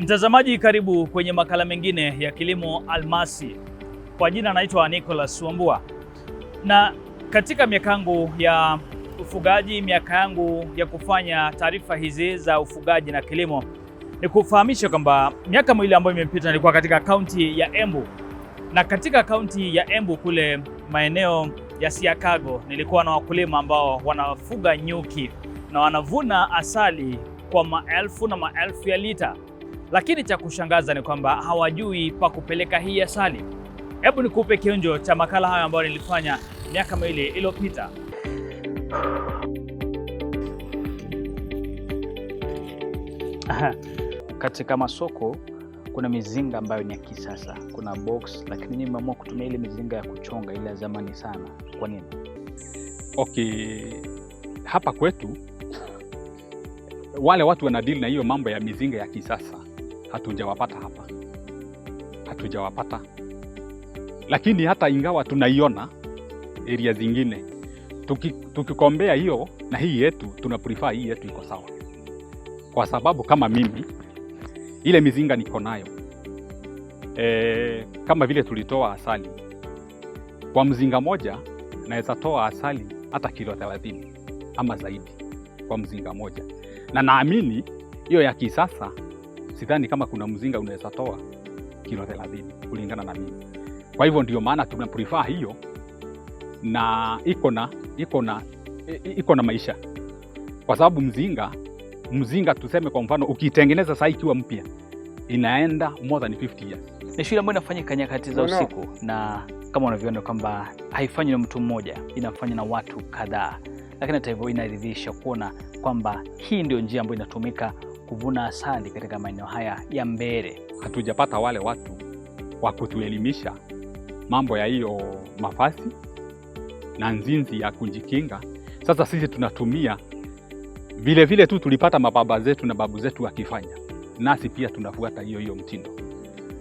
Mtazamaji, karibu kwenye makala mengine ya Kilimo Almasi. Kwa jina naitwa Nicholas Wambua, na katika miaka yangu ya ufugaji, miaka yangu ya kufanya taarifa hizi za ufugaji na kilimo, ni kufahamisha kwamba miaka miwili ambayo imepita nilikuwa katika kaunti ya Embu, na katika kaunti ya Embu kule maeneo ya Siakago nilikuwa na wakulima ambao wanafuga nyuki na wanavuna asali kwa maelfu na maelfu ya lita, lakini cha kushangaza ni kwamba hawajui pa kupeleka hii asali. Hebu nikupe kionjo cha makala hayo ambayo nilifanya miaka miwili iliyopita. Katika masoko kuna mizinga ambayo ni ya kisasa, kuna box, lakini nimeamua kutumia ile mizinga ya kuchonga ile ya zamani sana. Kwa nini? Okay, hapa kwetu wale watu wanadili na hiyo mambo ya mizinga ya kisasa hatujawapata hapa, hatujawapata. Lakini hata ingawa tunaiona area zingine, tukikombea hiyo na hii yetu, tuna prefer hii yetu iko sawa, kwa sababu kama mimi ile mizinga niko nayo kama vile tulitoa asali kwa mzinga moja, naweza toa asali hata kilo 30 ama zaidi kwa mzinga moja, na naamini hiyo ya kisasa sidhani kama kuna mzinga unaweza toa kilo 30 kulingana na mimi. Kwa hivyo ndio maana tuna prefer hiyo, na iko na maisha, kwa sababu mzinga tuseme kwa mfano ukitengeneza saa ikiwa mpya inaenda more than 50 years. Ni shule ambayo inafanyika nyakati za usiku, na kama unavyoona kwamba haifanywi na mtu mmoja, inafanywa na watu kadhaa, lakini hata hivyo inaridhisha kuona kwamba hii ndio njia ambayo inatumika kuvuna asali katika maeneo haya ya Mbere. Hatujapata wale watu wa kutuelimisha mambo ya hiyo mafasi na nzinzi ya kujikinga. Sasa sisi tunatumia vile tu tulipata mababa zetu na babu zetu wakifanya, nasi pia tunafuata hiyo mtindo,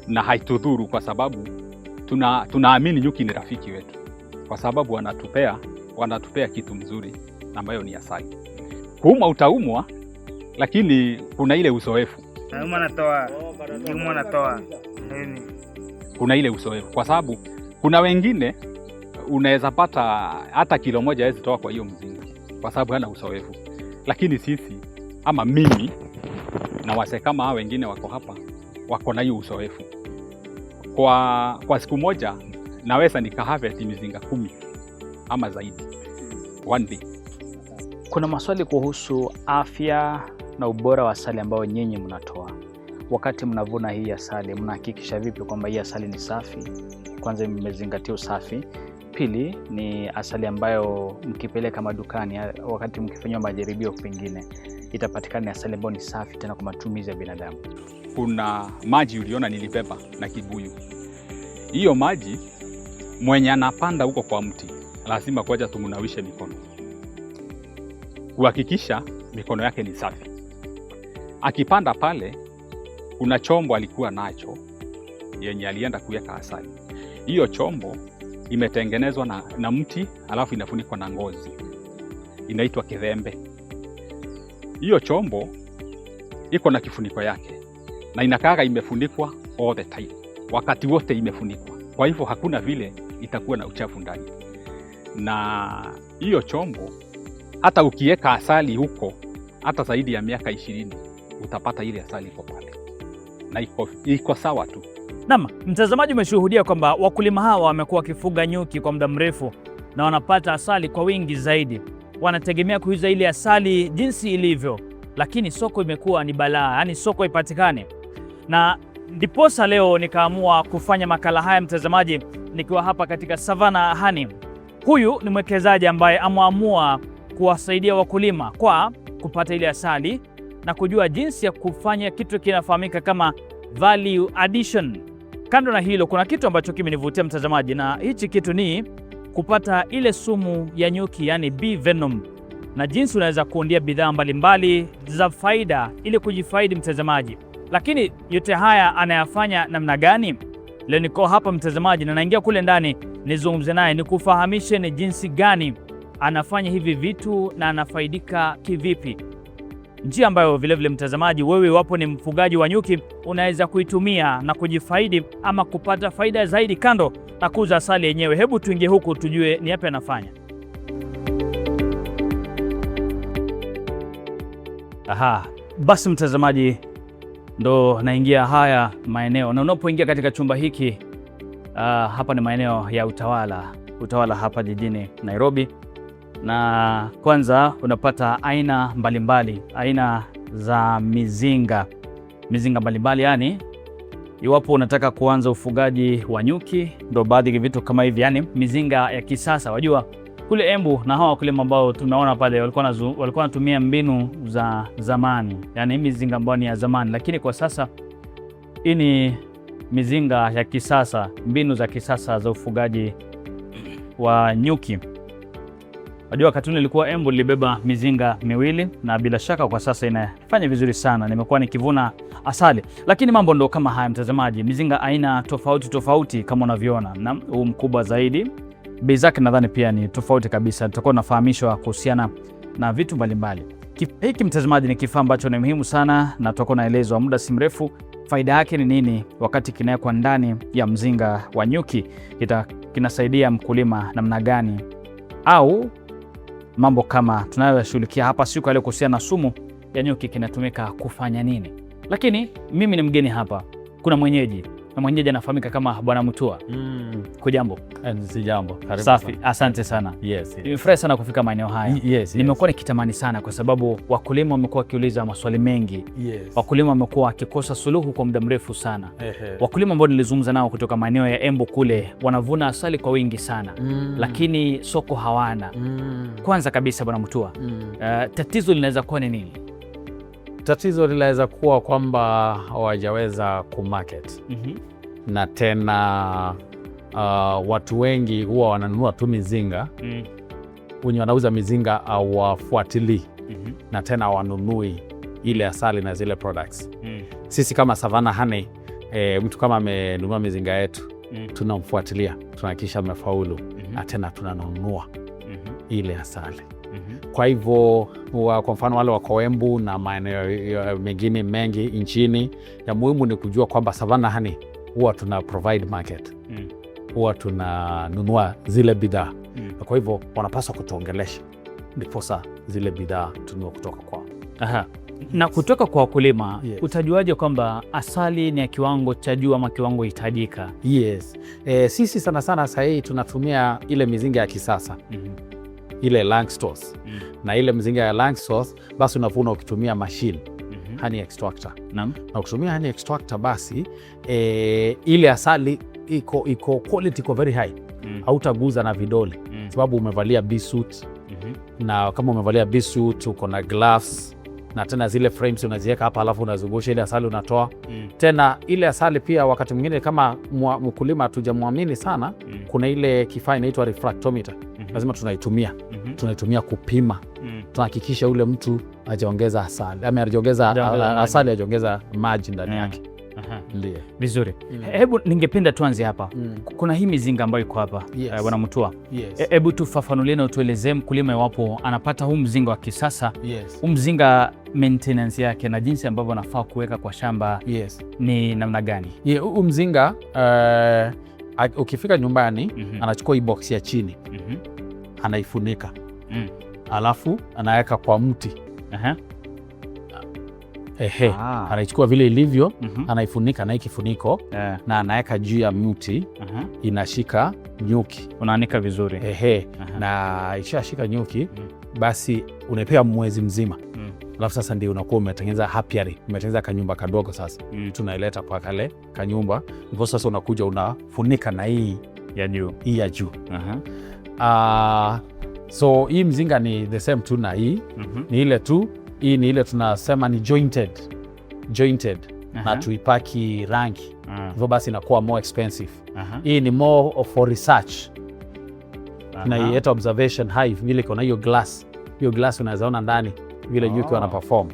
na haitudhuru kwa sababu tunaamini nyuki ni rafiki wetu, kwa sababu wanatupea kitu mzuri ambayo ni asali. Kuumwa utaumwa, lakini kuna ile uzoefu. Kuna ile uzoefu, kwa sababu kuna wengine unaweza pata hata kilo moja hawezi toa kwa hiyo mzinga kwa sababu hana uzoefu, lakini sisi ama mimi na wase kama hao wengine wako hapa wako na hiyo uzoefu. Kwa siku moja naweza nikaharvest mizinga 10 ama zaidi one day. Kuna maswali kuhusu afya na ubora wa asali ambao nyinyi mnatoa. Wakati mnavuna hii asali, mnahakikisha vipi kwamba hii asali ni safi? Kwanza mmezingatia usafi. Pili ni asali ambayo mkipeleka madukani, wakati mkifanyia majaribio pengine itapatikana asali ambayo ni safi tena kwa matumizi ya binadamu. Kuna maji uliona nilibeba na kibuyu. Hiyo maji mwenye anapanda huko kwa mti lazima kwanza tumunawishe mikono, kuhakikisha mikono yake ni safi. Akipanda pale, kuna chombo alikuwa nacho yenye alienda kuweka asali. Hiyo chombo imetengenezwa na mti, alafu inafunikwa na ngozi, inaitwa kidhembe. Hiyo chombo iko na kifuniko yake na inakaaga imefunikwa all the time, wakati wote imefunikwa. Kwa hivyo hakuna vile itakuwa na uchafu ndani. Na hiyo chombo hata ukiweka asali huko hata zaidi ya miaka 20 utapata ile asali iko pale na iko sawa tu. Naam, mtazamaji, umeshuhudia kwamba wakulima hawa wamekuwa wakifuga nyuki kwa muda mrefu na wanapata asali kwa wingi zaidi. Wanategemea kuuza ile asali jinsi ilivyo, lakini soko imekuwa ni balaa, yani soko ipatikane. Na ndiposa leo nikaamua kufanya makala haya, mtazamaji, nikiwa hapa katika Savannah Honey. Huyu ni mwekezaji ambaye ameamua kuwasaidia wakulima kwa kupata ile asali na kujua jinsi ya kufanya kitu kinafahamika kama value addition. Kando na hilo, kuna kitu ambacho kimenivutia mtazamaji, na hichi kitu ni kupata ile sumu ya nyuki, yani bee venom, na jinsi unaweza kuundia bidhaa mbalimbali za faida ili kujifaidi mtazamaji. Lakini yote haya anayafanya namna gani? Leo niko hapa mtazamaji, na naingia kule ndani nizungumze naye, nikufahamishe ni jinsi gani anafanya hivi vitu na anafaidika kivipi. njia ambayo vilevile mtazamaji, wewe wapo ni mfugaji wa nyuki, unaweza kuitumia na kujifaidi ama kupata faida zaidi kando na kuuza asali yenyewe. Hebu tuingie huku tujue ni yapi anafanya. Basi mtazamaji, ndo naingia haya maeneo, na unapoingia katika chumba hiki hapa ni maeneo ya Utawala hapa jijini Nairobi, na kwanza unapata aina mbalimbali, aina za mizinga mbalimbali. Yani iwapo unataka kuanza ufugaji wa nyuki, ndo baadhi ya vitu kama hivi, yani mizinga ya kisasa. Wajua kule Embu na hawa wakulima ambao tumeona pale walikuwa wanatumia mbinu za zamani, yani mizinga ambayo ni ya zamani, lakini kwa sasa hii ni mizinga ya kisasa, mbinu za kisasa za ufugaji wa nyuki. Wajua katuni ilikuwa Embu libeba mizinga miwili, na bila shaka kwa sasa inafanya vizuri sana. Nimekuwa nikivuna asali, lakini mambo ndo kama haya mtazamaji. Mizinga aina tofauti kama unavyoona, na huu mkubwa zaidi, bei zake nadhani pia ni tofauti kabisa. Tutakuwa nafahamishwa kuhusiana na vitu mbalimbali. Hiki mtazamaji ni kifaa ambacho ni muhimu sana, na tutakuwa naelezwa muda si mrefu faida yake ni nini wakati kinawekwa ndani ya mzinga wa nyuki. Kinasaidia mkulima namna gani, au mambo kama tunayoshughulikia hapa siku leo kuhusiana na sumu ya nyuki kinatumika kufanya nini. Lakini mimi ni mgeni hapa, kuna mwenyeji, na mwenyeji anafahamika kama Bwana Mutua. Kujambo? Si jambo. Safi, asante sana. Yes. Nimefurahi sana kufika maeneo haya. Yes. Nimekuwa nikitamani sana kwa sababu wakulima wamekuwa wakiuliza maswali mengi. Yes. Wakulima wamekuwa wakikosa suluhu kwa muda mrefu sana. Wakulima ambao nilizungumza nao kutoka maeneo ya Embu kule wanavuna asali kwa wingi sana. Lakini soko hawana. Kwanza kabisa Bwana Mutua, tatizo linaweza kuwa ni nini? Tatizo linaweza kuwa kwamba hawajaweza kumarket. Na tena watu wengi huwa wananunua tu mizinga. Wenye wanauza mizinga hawafuatilii. Na tena wanunui ile asali na zile products. Sisi kama Savannah Honey, mtu kama amenunua mizinga yetu, tunamfuatilia, tunahakikisha amefaulu, na tena tunanunua ile asali. Kwa hivyo kwa mfano wale wako Embu na maeneo mengine mengi nchini, ya muhimu ni kujua kwamba Savannah Honey huwa tuna provide market. Huwa tunanunua zile bidhaa. Kwa hivyo wanapaswa kutuongelesha ndiposa zile bidhaa tununua kutoka kwao. Na kutoka kwa wakulima, yes. Utajuaje kwamba asali ni ya kiwango cha juu ama kiwango hitajika? Yes. Sisi sana sasa hii tunatumia ile mizinga ya kisasa. Ile Langstroth. Na ile mzinga ya Langstroth basi unavuna ukitumia machine honey extractor. Na ukitumia honey extractor basi ile asali iko quality iko very high. Hautaguza na vidole sababu umevalia B-suit. Na kama umevalia B-suit uko na gloves, na tena zile frames unaziweka hapa, alafu unazungusha ile asali unatoa. Tena ile asali pia wakati mwingine kama mkulima hatujamwamini sana, kuna ile kifaa inaitwa refractometer. Lazima tunaitumia. Tunaitumia kupima. Tunahakikisha ule mtu hajaongeza asali. Ama hajaongeza asali, hajaongeza maji ndani yake. Ndiyo. Vizuri. Hebu ningependa tuanze hapa. Kuna hii mizinga ambayo iko hapa. Yes. Bwana Mutua. Yes. Hebu tufafanulie na utuelezee mkulima iwapo anapata huu mzinga wa kisasa. Yes. Huu mzinga maintenance yake na jinsi ambavyo anafaa kuweka kwa shamba. Yes. Ni namna gani? Huu mzinga ukifika nyumbani anachukua hii box ya chini. Anaifunika. Alafu anaweka kwa mti. Anaichukua vile ilivyo, anaifunika na hii kifuniko, na anaweka juu ya mti, inashika nyuki. Unaanika vizuri. Na ishashika nyuki, basi unaipea mwezi mzima. Alafu sasa ndio unakuwa umetengeneza apiary, umetengeneza kanyumba kadogo sasa. Tunaileta kwa kale kanyumba, hivyo sasa unakuja unafunika na hii ya juu. Hii ya juu. So hii mzinga ni the same tu na hii. Ni ile tu, hii ni ile tunasema ni jointed. Na tuipaki rangi. Hivyo basi inakuwa more expensive. Hii ni more for research. Tunaiita observation hive, vile kuna hiyo glass. Hiyo glass unawezaona ndani vile nyuki wana perform.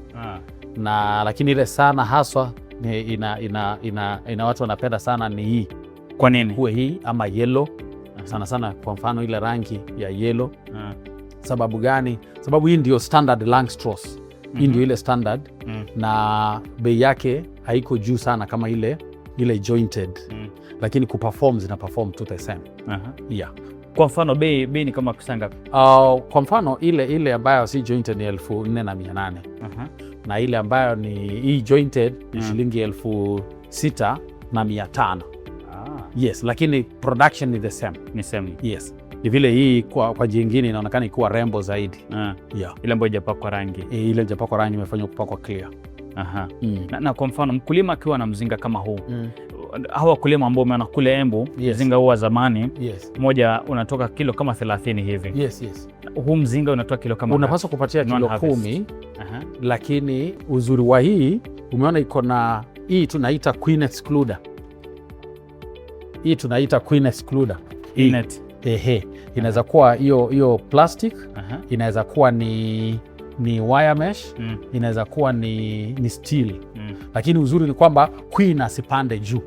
Na lakini ile sana haswa ina watu wanapenda sana ni hii. Kwa nini? Huwe hii ama yellow. Sana sana kwa mfano ile rangi ya yellow. Sababu gani? Sababu hii ndio standard Langstroth. Hii ndio ile standard na bei yake haiko juu sana kama ile jointed, lakini kuperform zina perform to the same. Yeah. Kwa mfano bei ni kama kusanga. Kwa mfano ile ambayo si jointed ni 4,800 na ile ambayo ni hii jointed ni shilingi 6,500. Yes, lakini production ni the same. Ni same. Yes. Ni vile hii kwa jingine inaonekana ikuwa rembo zaidi. Yeah. Ile ambayo hajapakwa rangi. Ile hajapakwa rangi imefanywa kupakwa clear. Na kwa mfano mkulima akiwa na mzinga kama huu, hawa wakulima ambao umeona kule Embu, mzinga huu wa zamani, moja unatoka kilo kama 30 hivi. Yes. Huu mzinga unatoka kilo kama unapaswa kupatia kilo 10. Lakini uzuri wa hii umeona iko na hii tunaita queen excluder. Inaweza kuwa hiyo plastic, inaweza kuwa ni wire mesh, inaweza kuwa ni steel. Lakini uzuri ni kwamba queen asipande juu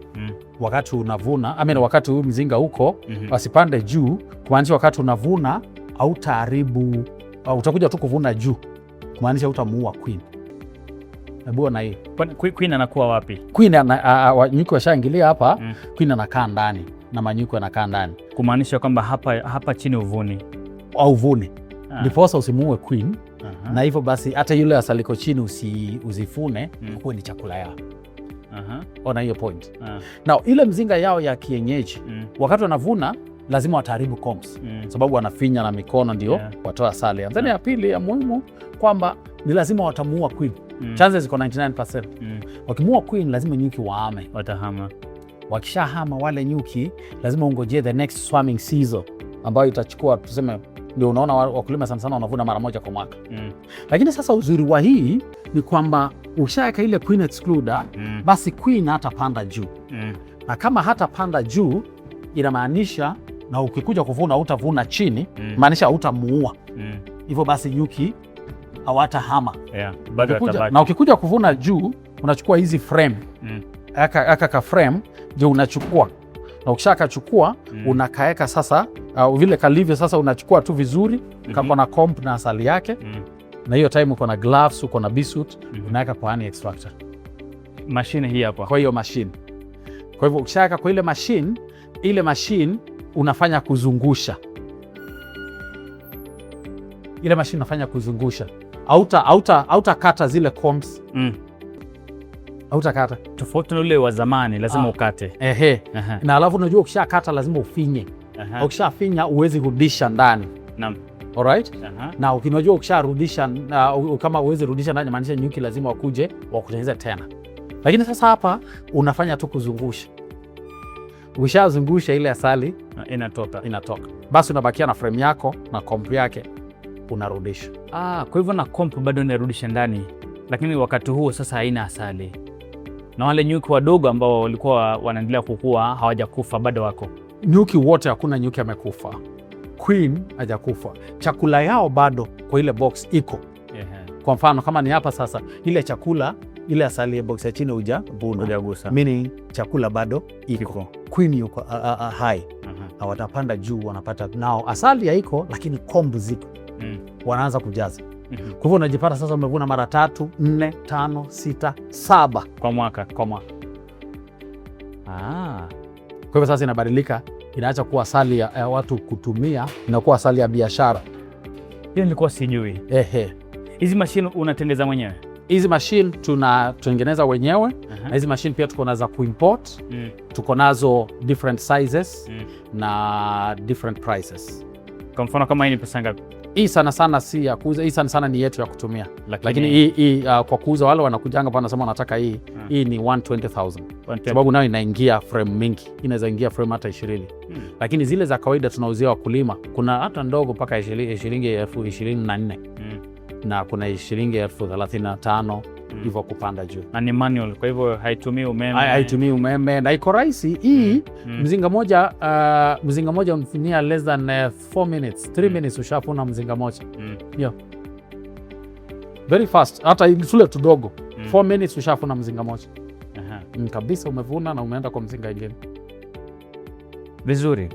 wakati unavuna, wakati huu mzinga huko asipande juu, kumaanisha wakati unavuna hautaharibu, utakuja tu kuvuna juu, kumaanisha utamuua queen. Hebu na hii queen anakuwa wapi? Queen nyuki washaingilia hapa, queen anakaa ndani na manyuki anakaa ndani, kumaanisha kwamba hapa chini uvuni ndiposa usimuue queen. Na hivyo basi hata yule asaliko chini uzifune, kuwe ni chakula yao. Ona hiyo point. Na ile mzinga yao ya kienyeji, wakati wanavuna lazima wataharibu combs, sababu wanafinya na mikono ndio watoa asali. Then ya pili ya muhimu kwamba ni lazima watamuua queen. Chances ziko 99%. Wakimuua queen lazima nyuki waame. Watahama. Wakishahama wale nyuki lazima ungojee the next swarming season ambayo itachukua tuseme, ndio unaona wakulima sana wanavuna mara moja kwa mwaka. Lakini sasa uzuri wa hii ni kwamba ushaweka ile queen excluder, basi queen hatapanda juu. Na kama hatapanda juu inamaanisha na ukikuja kuvuna utavuna chini, maanisha utamuua. Hivyo basi nyuki hawatahama. Na ukikuja kuvuna juu unachukua hizi frame. Aka frame ndio unachukua. Na ukishakachukua unakaeka sasa vile kalivyo sasa, unachukua tu vizuri kako na comb na asali yake. Na hiyo time uko na gloves, uko na bisuit, unaweka kwa honey extractor. Machine hii hapa. Kwa hiyo machine. Kwa hivyo ukishaweka kwa ile machine unafanya kuzungusha. Ile machine unafanya kuzungusha. Auta kata zile combs. Hautakata. Tofauti na ule wa zamani lazima ukate. Na alafu unajua ukishakata lazima ufinye. Ukishafinya uwezi rudisha ndani. Naam. Alright? Na ukinajua ukisharudisha kama uwezi rudisha ndani, maanisha nyuki lazima wakuje wakutengeneze tena. Lakini sasa hapa unafanya tu kuzungusha. Ukishazungusha ile asali inatoka. Basi unabakia na frame yako na comb yake unarudisha. Kwa hivyo na comb bado unarudisha ndani. Lakini wakati huo sasa haina asali. Na wale nyuki wadogo ambao walikuwa wanaendelea kukua hawajakufa, bado wako. Nyuki wote, hakuna nyuki amekufa. Queen hajakufa. Chakula yao bado kwa ile box iko. Kwa mfano kama ni hapa sasa, ile chakula, ile asali ya box ya chini hujagusa. Meaning chakula bado iko. Queen yuko hai. Na watapanda juu wanapata nao asali haiko, lakini kombu ziko. Wanaanza kujaza. Kwa hivyo unajipata sasa umevuna mara 3, 4, 5, 6, 7 kwa mwaka. Kwa hivyo sasa inabadilika, inaacha kuwa asali ya watu kutumia, inakuwa asali ya biashara. Hiyo nilikuwa sijui. Hizi machine unatengeza mwenyewe? Hizi machine tunatengeneza wenyewe. Na hizi machine pia tuko nazo kuimport. Tuko nazo different sizes na different prices. Kwa mfano kama hii ni pesa ngapi? Hii sana sana si ya kuuza, hii sana sana ni yetu ya kutumia. Lakini hii kwa kuuza wale wanakujanga pa wanasema wanataka hii ni 120,000. Sababu nayo inaingia frame mingi. Inaweza ingia frame hata 20. Lakini zile za kawaida tunauzia wakulima. Kuna hata ndogo mpaka shilingi 24,000. Na kuna shilingi 35,000 hivyo kupanda juu. Na ni manual, kwa hivyo haitumii umeme. Haitumii umeme na iko rahisi. Hii mzinga moja unafinia less than 4 minutes, 3 minutes ushafuna mzinga moja. Very fast. Hata tule tudogo 4 minutes ushafuna mzinga moja. Kabisa umevuna na umeenda kwa mzinga ingine. Vizuri.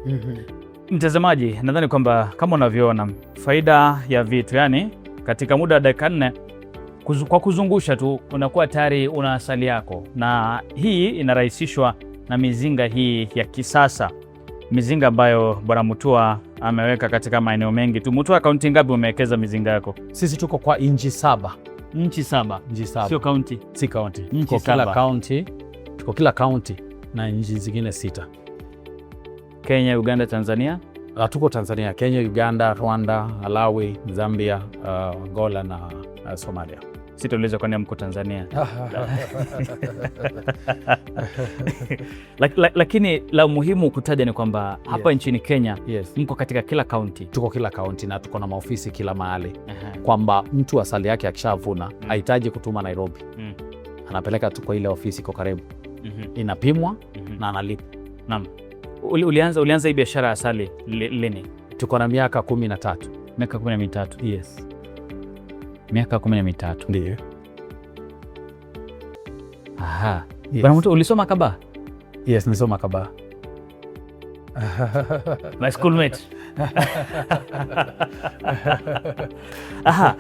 Mtazamaji, nadhani kwamba kama unavyoona faida ya vitu, yani katika muda wa dakika 4 kwa kuzungusha tu unakuwa tayari una asali yako, na hii inarahisishwa na mizinga hii ya kisasa, mizinga ambayo Bwana Mutua ameweka katika maeneo mengi tu. Mutua, kaunti ngapi umewekeza mizinga yako? Sisi tuko kwa inchi 7. Nchi 7. Sio kaunti? Si kaunti. Nchi 7. Tuko kila kaunti na nchi zingine 6. Kenya, Uganda, Tanzania? Tuko Tanzania, Kenya, Uganda, Rwanda, Malawi, Zambia, Angola na Somalia. Sitauliza kwani mko Tanzania. Lakini la muhimu kutaja ni kwamba hapa nchini Kenya mko katika kila kaunti. Tuko kila kaunti na tuko na maofisi kila mahali. Kwamba mtu asali yake akishavuna hahitaji kutuma Nairobi. Anapeleka tu kwa ile ofisi iko karibu. Inapimwa na analipa. Naam. Ulianza hii biashara ya asali lini? Tuko na miaka 13. Miaka 13. Yes. Miaka 13. Ndio. Aha. Yes. Bwana Mutua, ulisoma Kabaha? Yes, nilisoma Kabaha. My schoolmate. Aha.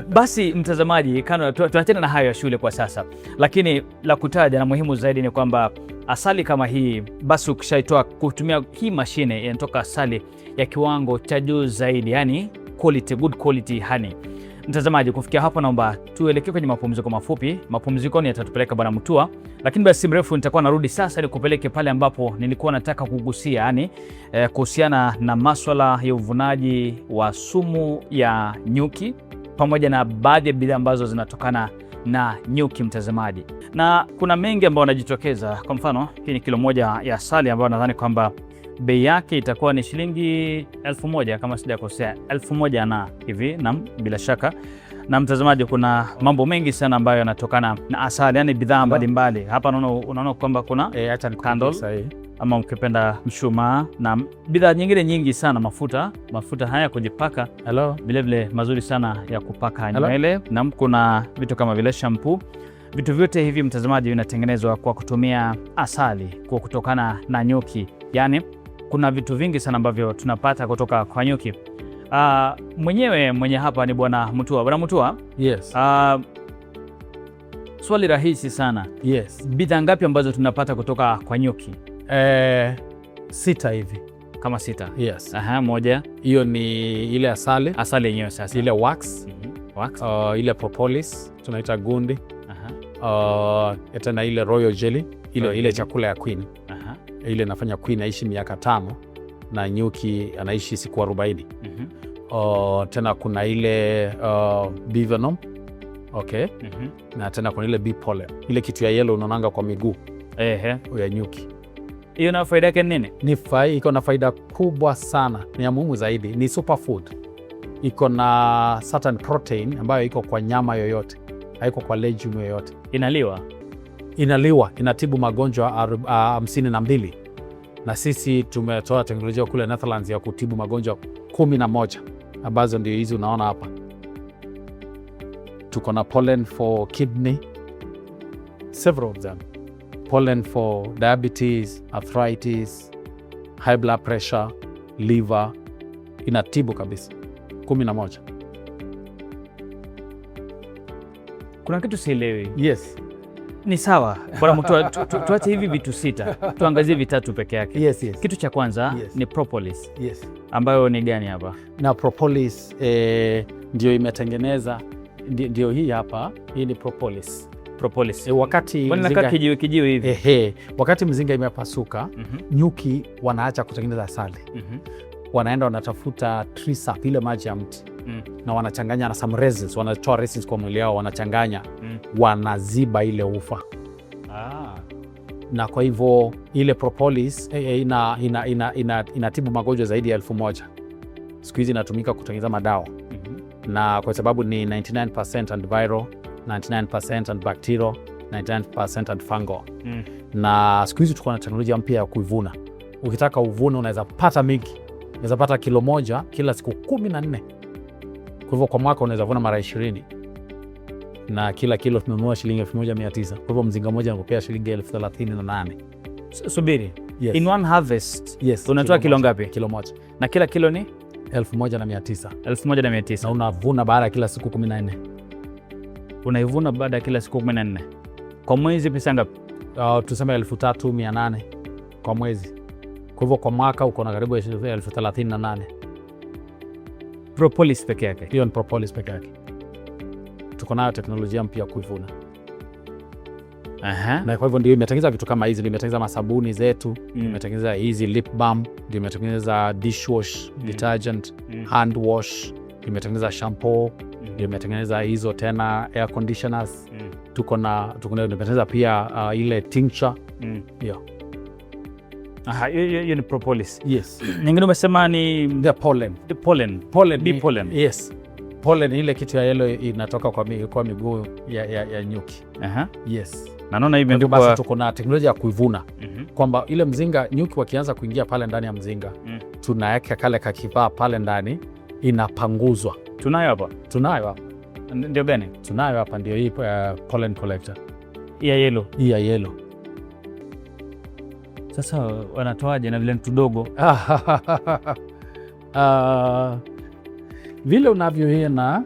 Basi mtazamaji, tuachane na hayo ya shule kwa sasa, lakini la kutaja na muhimu zaidi ni kwamba asali kama hii, basi ukishaitoa kutumia hii mashine, inatoka asali ya kiwango cha juu zaidi, yani quality, good quality honey. Mtazamaji, kufikia hapo naomba tuelekee kwenye mapumziko mafupi. Mapumziko ni yatatupeleka Bwana Mutua, lakini basi mrefu nitakuwa narudi sasa ni kupeleke pale ambapo nilikuwa nataka kugusia, yani kuhusiana na maswala ya uvunaji wa sumu ya nyuki pamoja na baadhi ya bidhaa ambazo zinatokana na nyuki, mtazamaji. Na kuna mengi ambayo yanajitokeza. Kwa mfano, hii ni kilo moja ya asali ambayo nadhani kwamba bei yake itakuwa ni shilingi 1000 kama sijakosea, 1000 na hivi. Na bila shaka na mtazamaji, kuna mambo mengi sana ambayo yanatokana na asali, yani bidhaa mbalimbali. Hapa unaona kwamba kuna candle ama mkipenda mshumaa na bidhaa nyingine nyingi sana, mafuta haya kujipaka, vile mazuri sana ya kupaka nywele, na kuna vitu kama vile shampoo. Vitu vyote hivi mtazamaji vinatengenezwa kwa kutumia asali, kwa kutokana na nyuki. Yani kuna vitu vingi sana ambavyo tunapata kutoka kwa nyuki. Mwenye hapa ni Bwana Mutua. Bwana Mutua, yes. Swali rahisi sana. Yes. Bidhaa ngapi ambazo tunapata kutoka kwa nyuki? 6 hivi. Kama 6? Yes. Aha, moja. Hiyo ni ile asali. Asali yenyewe sasa. Ile wax. Wax. Ile propolis tunaita gundi. Aha. Tena ile royal jelly. Ile chakula ya queen. Aha. Ile nafanya queen aishi miaka 5 na nyuki anaishi siku 40. Tena kuna ile bee venom. Okay. Na tena kuna ile bee pollen. Ile kitu ya yellow unaonanga kwa miguu. Ya nyuki. Hiyo na faida yake nini? Iko na faida kubwa sana. Ni ya muhimu zaidi. Ni superfood. Iko na certain protein ambayo iko kwa nyama yoyote. Haiko kwa legume yoyote. Inaliwa. Inatibu magonjwa 52. Na sisi tumetoa teknolojia kule Netherlands ya kutibu magonjwa 11 ambazo ndio hizi unaona hapa. Tuko na pollen for kidney, several of them. Pollen for diabetes, arthritis, high blood pressure, liver. Inatibu kabisa. 11. Kuna kitu sielewi. Yes. Ni sawa. Bwana Mutua, tuache hivi vitu 6. Tuangazie vitatu peke yake. Yes. Kitu cha kwanza ni propolis. Yes. Ambayo ni gani hapa? Na propolis ndio imetengeneza, ndio hii hapa. Hii ni propolis. Wakati mzinga kijiwe hivi. Wakati mzinga imepasuka, nyuki wanaacha kutengeneza asali. Wanaenda wanatafuta tree sap, ile maji ya mti. Na wanachanganya na some resins, wanatoa resins kwa mwili yao, wanachanganya. Wanaziba ile ufa. Na kwa hivyo ile propolis inatibu magonjwa zaidi ya 1000. Siku hizi inatumika kutengeneza madawa. Na kwa sababu ni 99% antiviral, 99% antibacterial, 99% antifungal. Na siku hizi tuko na teknolojia mpya ya kuivuna. Ukitaka uvune unaweza pata mingi. Unaweza pata kilo moja kila siku 14. Kwa hivyo kwa mwaka unaweza vuna mara 20. Na kila kilo tunanunua shilingi 1900. Kwa hivyo mzinga moja unakupea shilingi 38,000. Subiri. Yes. In one harvest, unatoa kilo ngapi? Kilo moja. Na kila kilo ni 1900. 1900. Na unavuna baada ya kila siku 14. Unaivuna baada ya kila siku 14. Kwa mwezi pesa ngapi? Tuseme 3,800 kwa mwezi. Kwa hivyo kwa mwaka uko na karibu 38,000. Propolis peke yake? Hiyo ni propolis peke yake. Tuko nayo teknolojia mpya kuivuna. Na kwa hivyo ndio imetengeneza vitu kama hizi, ndio imetengeneza masabuni zetu, imetengeneza hizi lip balm, ndio imetengeneza dishwash detergent, hand wash, imetengeneza shampoo, ndio imetengeneza hizo tena air conditioners. Tuko na imetengeneza pia ile tincture. Hiyo ni propolis. Yes. Nyingine umesema ni the pollen. The pollen. Bee pollen. Yes. Pollen ile kitu ya yellow inatoka kwa miguu ya nyuki. Yes. Naona hivi ndio basi tuko na teknolojia ya kuivuna. Kwamba ile mzinga nyuki wakianza kuingia pale ndani ya mzinga, tunaweka kale kakivaa pale ndani, inapanguzwa. Tunayo hapa. Ndio gani? Tunayo hapa ndio hii pollen collector. Ya yellow. Ya yellow. Sasa wanatoaje na vile tudogo? Vile unavyoona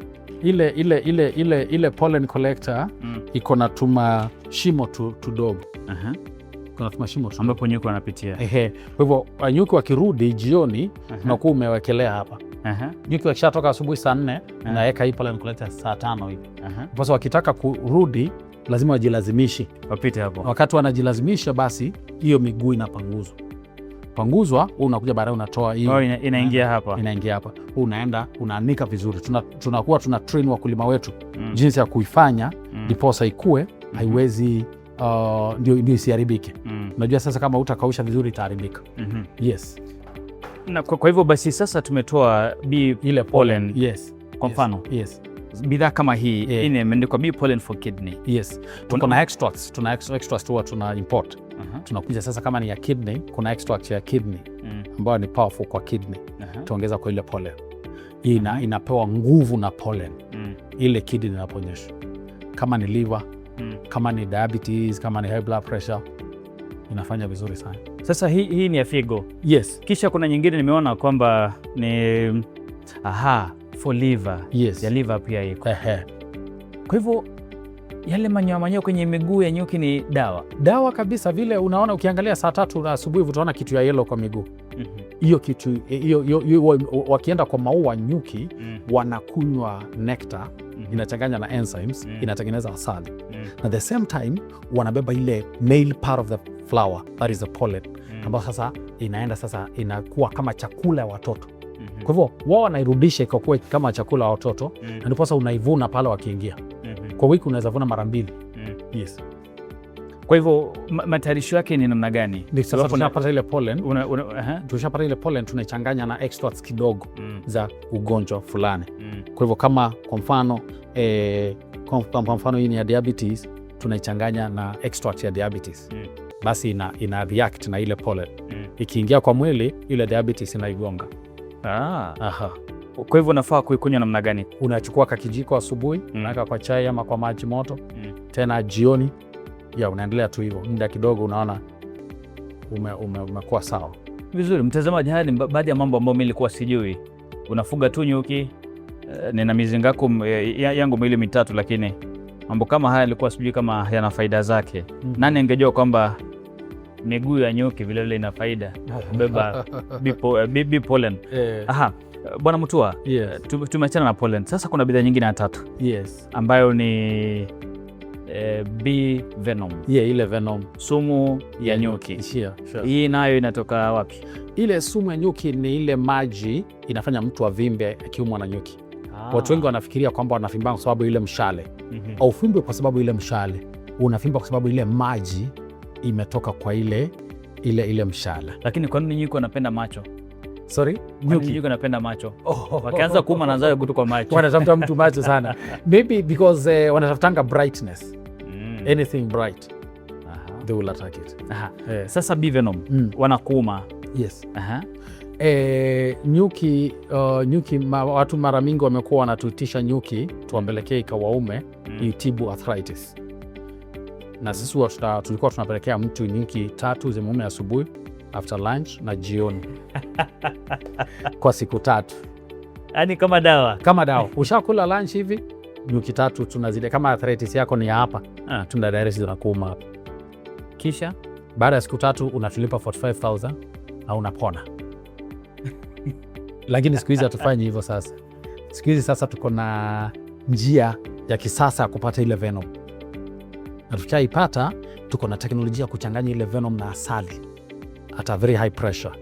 ile pollen collector iko na tuma shimo tudogo. Kuna tuma shimo tu ambapo nyuki wanapitia. Kwa hivyo nyuki wakirudi jioni unakuwa umewekelea hapa. Nyuki wakishatoka asubuhi saa 4 unaweka hii pollen collector saa 5 hivi. Sasa wakitaka kurudi lazima wajilazimishi wapite hapo. Wakati wanajilazimisha basi hiyo miguu inapanguzwa, unakuja baadaye unatoa hiyo inaingia hapa. Unaenda unaanika vizuri. Tunakuwa tuna train wakulima wetu jinsi ya kuifanya ndiposa ikue haiwezi ndio isiharibike. Unajua sasa kama utakausha vizuri itaharibika. Yes. Na kwa hivyo basi sasa tumetoa bee ile pollen. Yes. Kwa mfano. Yes. Bidhaa kama hii imeandikwa bee pollen for kidney. Yes. Tuko na extracts. Tuna extracts tuna import. Tunakuja sasa kama ni ya kidney, kuna extract ya kidney ambayo ni powerful kwa kidney. Tuongeza kwa ile pollen. Inapewa nguvu na pollen. Ile kidney inaponyesha. Kama ni liver, kama ni diabetes, kama ni high blood pressure, inafanya vizuri sana. Sasa hii ni ya figo. Yes. Kisha kuna nyingine nimeona kwamba ni for liver. Yes. Ya liver pia iko. Kwa hivyo yale manyoya kwenye miguu ya nyuki ni dawa kabisa. Vile unaona ukiangalia saa 3 asubuhi utaona kitu ya yellow kwa miguu. Hiyo kitu hiyo wakienda kwa maua nyuki wanakunywa nectar, inachanganya na enzymes, inatengeneza asali. At the same time wanabeba ile male part of the flower, that is the pollen, ambayo sasa inakuwa kama chakula ya watoto. Kwa hivyo wao wanairudisha ikakuwa kama chakula ya watoto, na ndipo sasa unaivuna pale wakiingia. Kwa wiki unaweza vuna mara 2. Yes. Kwa hivyo matayarisho yake ni namna gani? Sasa tunapata ile pollen, tunapata ile pollen tunaichanganya na extracts kidogo za ugonjwa fulani. Kwa hivyo kama kwa mfano hii ni ya diabetes, tunaichanganya na extract ya diabetes. Basi ina react na ile pollen. Ikiingia kwa mwili ile diabetes inaigonga. Kwa hivyo unafaa kuikunywa namna gani? Unachukua kakijiko asubuhi, unaweka kwa chai ama kwa maji moto. Tena jioni unaendelea tu hivyo. Muda kidogo unaona umekuwa sawa. Vizuri. Mtazamaji, haya ni baadhi ya mambo ambayo mimi nilikuwa sijui. Unafuga tu nyuki, nina mizinga yangu 2-3, lakini mambo kama haya nilikuwa sijui kama yana faida zake. Nani angejua kwamba miguu ya nyuki vile vile ina faida kubeba bee pollen. Bwana Mutua, tumeachana na pollen. Sasa kuna bidhaa nyingine ya 3. Yes. Ambayo ni bee venom. Ile venom, sumu ya nyuki. Sure. Hii nayo inatoka wapi? Ile sumu ya nyuki ni ile maji inafanya mtu avimbe akiumwa na nyuki. Watu wengi wanafikiria kwamba wanavimba kwa sababu ile mshale. Au fimbe kwa sababu ile mshale. Unavimba kwa sababu ile maji imetoka kwa ile mshale. Lakini kwa nini nyuki wanapenda macho? Sorry? Nyuki wanapenda macho. Wakianza kuuma na zao kutoka macho. Wanatafuta mtu macho sana. Maybe because wanatafutanga brightness. Anything bright. They will attack it. Sasa bee venom wanakuuma. Yes. Nyuki watu mara mingi wamekuwa wanatutisha nyuki tuwapelekee ikawaume itibu arthritis. Na sisi tulikuwa tunapelekea mtu nyuki 3 zimuume asubuhi, after lunch na jioni. Kwa siku 3. Yaani kama dawa. Ushakula lunch hivi, nyuki 3 tunazile. Kama arthritis yako ni hapa, tuna direct zinakuuma hapa. Kisha baada ya siku 3 unatulipa 45,000 na unapona. Lakini siku hizi hatufanyi hivyo sasa. Siku hizi sasa tuko na njia ya kisasa ya kupata ile venom. Na tukishaipata tuko na teknolojia kuchanganya ile venom na asali at a very high pressure.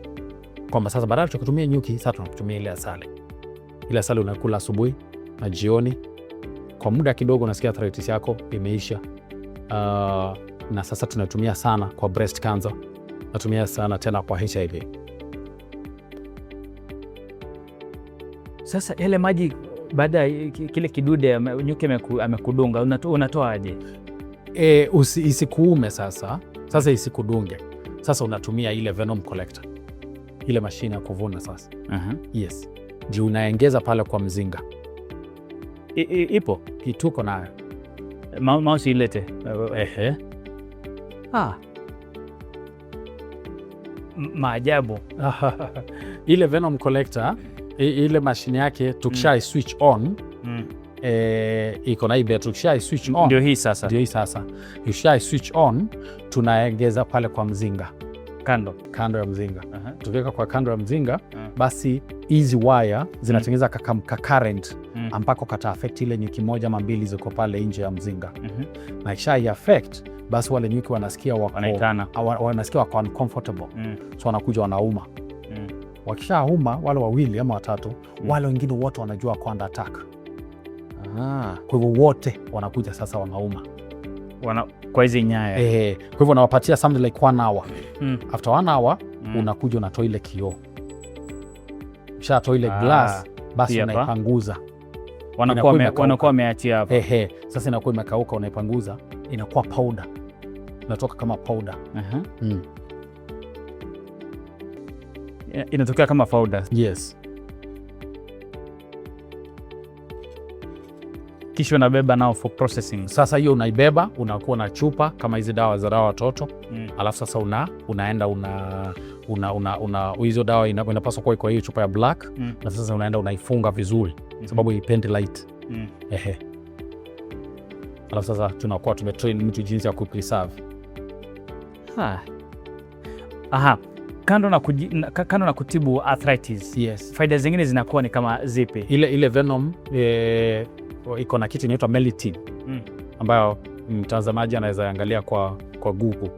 Kwamba sasa badala ya kutumia nyuki, sasa tunatumia ile asali. Ile asali unakula asubuhi na jioni. Kwa muda kidogo unasikia arthritis yako imeisha. Na sasa tunatumia sana kwa breast cancer. Natumia sana tena kwa HIV. Sasa yale maji baada ya kile kidude nyuki amekudunga unatoa aje? Isikuume sasa isikudunge. Sasa unatumia ile venom collector. Ile mashine ya kuvuna sasa. Yes. Juu unaongeza pale kwa mzinga. Ipo? Kituko nayo. Mouse ilete. Maajabu. Ile venom collector, ile mashine yake tukisha switch on, iko na ibe tukisha switch on. Ndio hii sasa. Tukisha switch on, tunaongeza pale kwa mzinga. Kando ya mzinga. Tukiweka kwa kando ya mzinga, basi hizi wire zinatengeneza ka current ambako kata affect ile nyuki moja ama mbili ziko pale nje ya mzinga. Na kisha affect, basi wale nyuki wanasikia wako uncomfortable. So wanakuja wanauma. Wakishauma wale wawili ama watatu, wale wengine wote wanajua kwa under attack. Kwa hivyo wote wanakuja sasa wanauma. Kwa hizi nyaya. Kwa hivyo unawapatia something like 1 hour. After 1 hour, unakuja unatoa ile kioo. Ukishatoa ile glass, basi unaipanguza. Wanakuwa wameachia hapa. Sasa inakuwa imekauka, unaipanguza, inakuwa powder. Inatoka kama powder. Inatokea kama powder. Yes. Kisha unabeba nao for processing. Sasa hiyo unaibeba, unakuwa na chupa kama hizi dawa za watoto. Alafu sasa unaenda hizo dawa inapaswa kuwa kwa hiyo chupa ya black. Na sasa unaenda unaifunga vizuri sababu ipendi light. Alafu sasa tunakuwa tumetrain mtu jinsi ya kupreserve. Kando na kutibu arthritis. Yes. Faida zingine zinakuwa ni kama zipi? Ile venom iko na kitu inaitwa melittin, ambayo mtazamaji anaweza angalia kwa Google.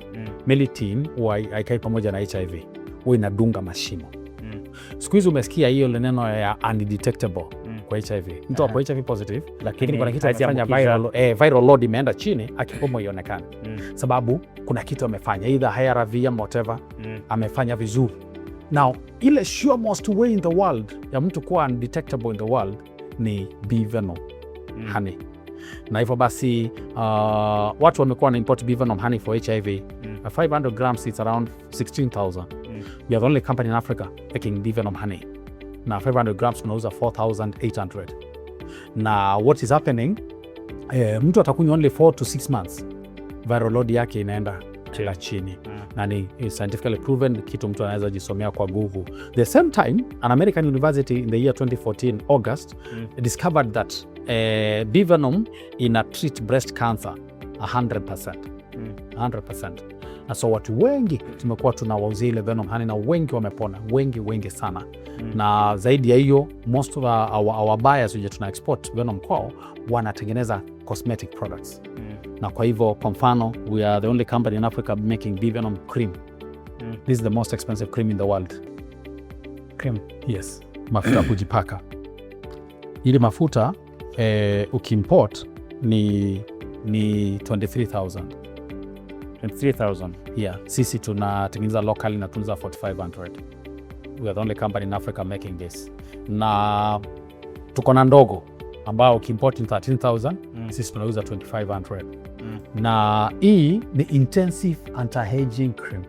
Melittin huwa haikai pamoja na HIV, huwa inadunga mashimo. Siku hizi umesikia hiyo neno ya undetectable kwa HIV. Mtu hapo HIV positive, lakini kuna kitu amefanya viral load imeenda chini, akipomwa ionekane. Sababu kuna kitu amefanya, either HRV ama whatever, amefanya vizuri. Now, ile sure most way in the world ya mtu kuwa undetectable in the world ni bee venom honey. Na hivyo basi watu wamekuwa na import bee venom honey for HIV. 500 grams it's around 16,000. We are the only company in Africa making bee venom honey. Na 500 grams tunauza 4,800. Na what is happening, mtu atakunywa only 4 to 6 months, viral load yake inaenda chini. Na ni scientifically proven, kitu mtu anaweza jisomea kwa Google. The same time, an American university in the year 2014 August discovered that bee venom treat breast cancer 100%. 100%. Na so watu wengi tumekuwa tunawauzia ile venom honey na wengi wamepona, wengi sana. Na zaidi ya hiyo, most of our buyers who tuna export venom kwao wanatengeneza cosmetic products. Na kwa hivyo, kwa mfano, we are the only company in Africa making bee venom cream. This is the most expensive cream in the world. Cream? Yes. Mafuta kujipaka. Ile mafuta ukiimport ni 23,000. 23,000. Yeah. Sisi tunatengeneza locally na tunauza 4,500. We are the only company in Africa making this. Na tuko na ndogo ambao ukiimport ni 13,000, sisi tunauza 2,500. Na hii ni intensive anti-aging cream.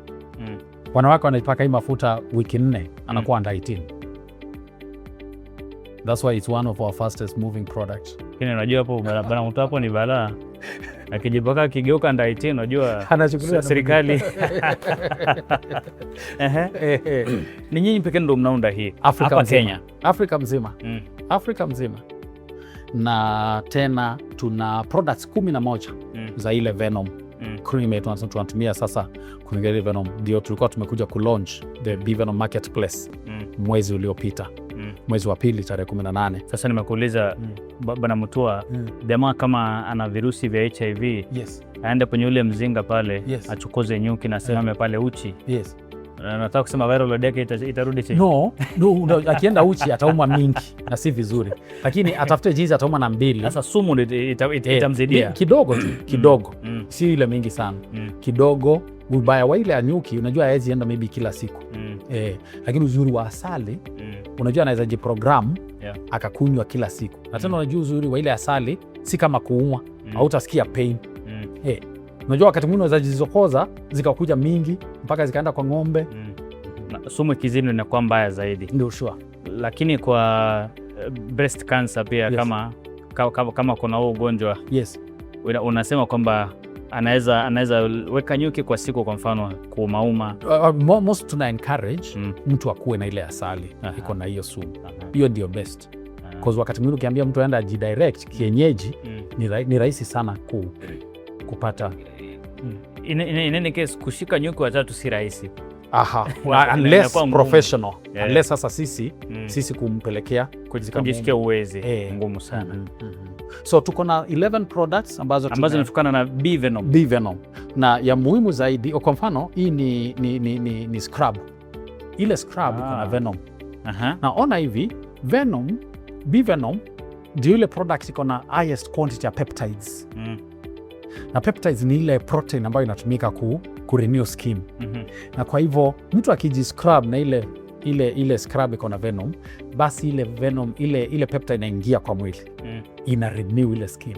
Wanawake wanaipaka hii mafuta wiki 4, anakuwa under 18. That's why it's one of our fastest moving products. Lakini unajua hapo bana mtu hapo ni balaa. Akijipaka kigeuka under 18 unajua anachukuliwa serikali. Ni nyinyi pekee ndio mnaunda hii hapa Kenya? Afrika mzima. Afrika mzima. na tena tuna products 11 za ile Venom cream tunatumia sasa kuingia ile Venom. Ndio tulikuwa tumekuja kulaunch the Bee Venom Marketplace mwezi uliopita, mwezi wa pili tarehe 18. Sasa nimekuuliza Bwana Mutua, jamaa kama ana virusi vya HIV, aende kwenye ule mzinga pale, achukoze nyuki na simame pale uchi. Nataka kusema viral load yake itarudi chini. No, akienda uchi ataumwa mingi na si vizuri. Lakini atafute jinsi ataumwa na 2. Sasa sumu itamzidia kidogo tu, kidogo. Si ile mingi sana. Kidogo. Ubaya wa ile nyuki unajua hawezi enda maybe kila siku. Lakini uzuri wa asali unajua anaweza jiprogram akakunywa kila siku. Na tena unajua uzuri wa ile asali si kama kuumwa, hautasikia pain. Unajua wakati mwingine unaweza jizokoza zikakuja mingi mpaka zikaenda kwa ng'ombe. Sumu ikizidi inakuwa mbaya zaidi. Ndio sure. Lakini kwa breast cancer pia kama kuna huo ugonjwa unasema kwamba anaweza weka nyuki kwa siku, kwa mfano kuumauma. Most tuna encourage mtu akuwe na ile asali iko na hiyo sumu. Hiyo ndio best. Because wakati mwingine ukiambia mtu aenda jidirect kienyeji ni rahisi sana kupata. In any case kushika nyuki watatu si rahisi. Unless professional. Unless sasa sisi kumpelekea kujisikia uwezi ngumu sana. So tuko na 11 products ambazo zinatokana na Bee Venom. Bee Venom. Na ya muhimu zaidi, kwa mfano hii ni scrub. Ile scrub iko na Venom. Naona hivi Bee Venom ndio ile product iko na highest quantity ya peptides. Na peptides ni ile protein ambayo inatumika ku renew skin. Na kwa hivyo mtu akijiscrub na ile scrub iko na Venom, basi ile Venom ile peptide inaingia kwa mwili. Ina renew ile skin.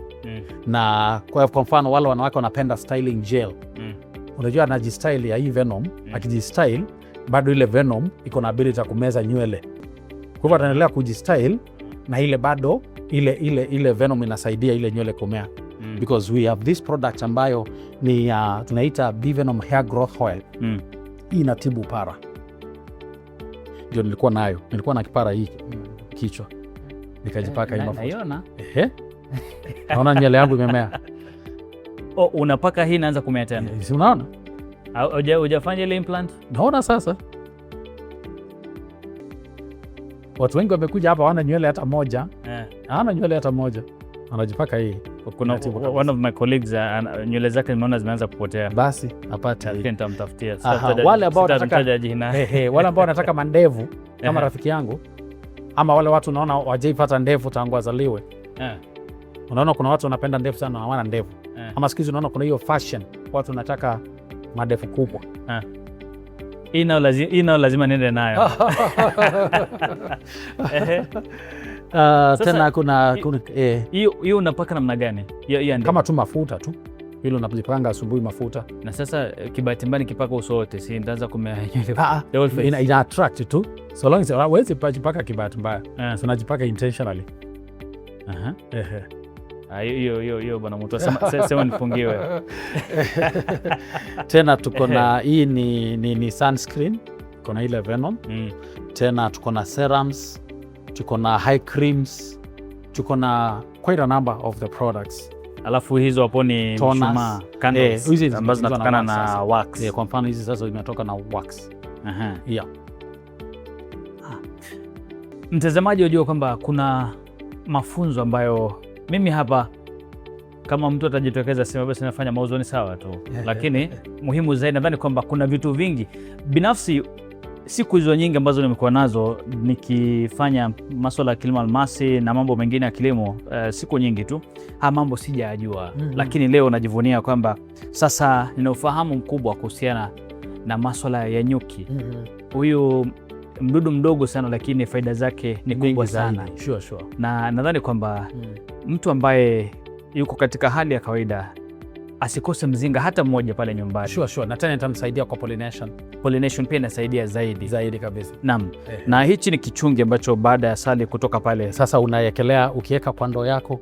Na kwa mfano wale wanawake wanapenda styling gel. Unajua anajistyle ya hii Venom, akijistyle bado ile Venom iko na ability ya kumeza nywele. Kwa hivyo ataendelea kujistyle na ile bado ile Venom inasaidia ile nywele kumea. Because we have this product ambayo ni tunaita Bee Venom Hair Growth Oil. Hii inatibu para. Ndio nilikuwa nayo. Nilikuwa na kipara hii kichwa. Nikajipaka hii mafuta. Naiona. Naona nywele yangu imemea. Unapaka hii inaanza kumea tena. Si unaona? Hujafanya ile implant? Naona sasa. Watu wengi wamekuja hapa wana nywele hata moja. Hana nywele hata moja. Anajipaka hii. Kuna one of my colleagues nywele zake nimeona zimeanza kupotea. Basi apate. Nitamtafutia. Wale ambao wanataka mandevu kama rafiki yangu, ama wale watu unaona wajaipata ndevu tangu azaliwe. Unaona kuna watu wanapenda ndevu sana na hawana ndevu. Ama siku hizi unaona kuna hiyo fashion, watu wanataka madevu kubwa. Hii nao lazima niende nayo. Tena kuna hiyo unapaka namna gani? Kama tu mafuta tu. Hilo unapojipanga asubuhi mafuta. Na sasa kibahati mbaya nikipaka uso wote, si nitaanza kumea nywele. Ina attract tu. So long as huwezi paka kibahati mbaya. So unajipaka intentionally. Hiyo bwana Mutua sema nifungiwe. Tena tuko na hii ni sunscreen, tuko na ile Venom. Tena tuko na serums, tuko na high creams, tuko na quite a number of the products. Alafu hizo hapo ni mshumaa candles ambazo zinatokana na wax. Kwa mfano hizi sasa zimetoka na wax. Mtazamaji unajua kwamba kuna mafunzo ambayo mimi hapa kama mtu atajitokeza sema basi nafanya mauzo ni sawa tu. Lakini muhimu zaidi nadhani kwamba kuna vitu vingi binafsi siku hizo nyingi ambazo nimekuwa nazo nikifanya masuala ya kilimo almasi na mambo mengine ya kilimo, siku nyingi tu mambo sijajua. Lakini leo najivunia kwamba sasa nina ufahamu mkubwa kuhusiana na masuala ya nyuki. Huyu mdudu mdogo sana lakini faida zake ni kubwa sana. Sure. Na nadhani kwamba mtu ambaye yuko katika hali ya kawaida asikose mzinga hata mmoja pale nyumbani. Sure. Na tena itamsaidia kwa pollination. Pollination pia inasaidia zaidi kabisa. Naam. Na hichi ni kichungi ambacho baada ya asali kutoka pale sasa unayekelea, ukiweka kwa ndoo yako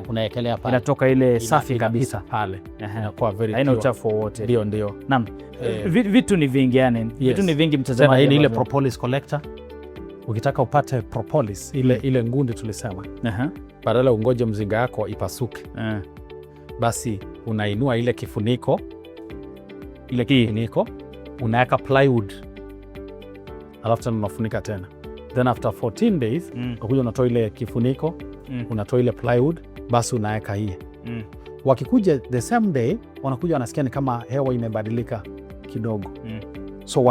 unayekelea pale. Inatoka ile safi kabisa pale. Kwa very haina uchafu wowote. Ndio. Naam. Vitu ni vingi yani. Vitu ni vingi mtazamaji. Tena ile propolis collector. Ukitaka upate propolis ile ngundi tulisema. badala ungoje mzinga yako ipasuke, basi unainua ile kifuniko, unaweka plywood, alafu tena unafunika tena. Then after 14 days unakuja unatoa ile kifuniko, unatoa ile plywood, basi unaweka hii. Wakikuja the same day, wanakuja wanasikia ni kama hewa imebadilika kidogo. So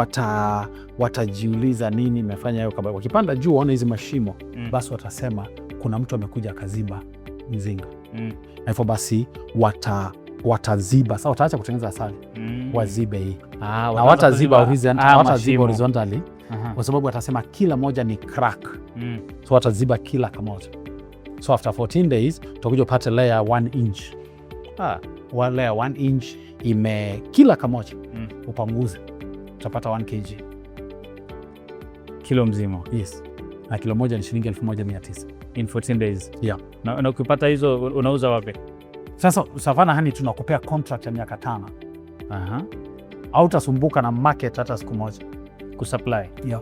watajiuliza nini imefanya hiyo. Kama wakipanda juu waone hizi mashimo, basi watasema kuna mtu amekuja akaziba mzinga. Na hivyo basi wataziba. Sasa wataacha kutengeneza asali, wazibe hii. Na wataziba horizontally kwa sababu watasema kila moja ni crack. So wataziba kila kamoja. So after 14 days utakuja upate layer 1 inch. Layer 1 inch kila kamoja upanguze, utapata 1 kg. Kilo mzima? Yes. Na kilo moja ni shilingi 1,900 in 14 days. Yeah. Na ukipata hizo unauza wapi? Sasa Savannah Honey tunakupea contract ya miaka 5. Au utasumbuka na market hata siku moja kusupply. Yeah.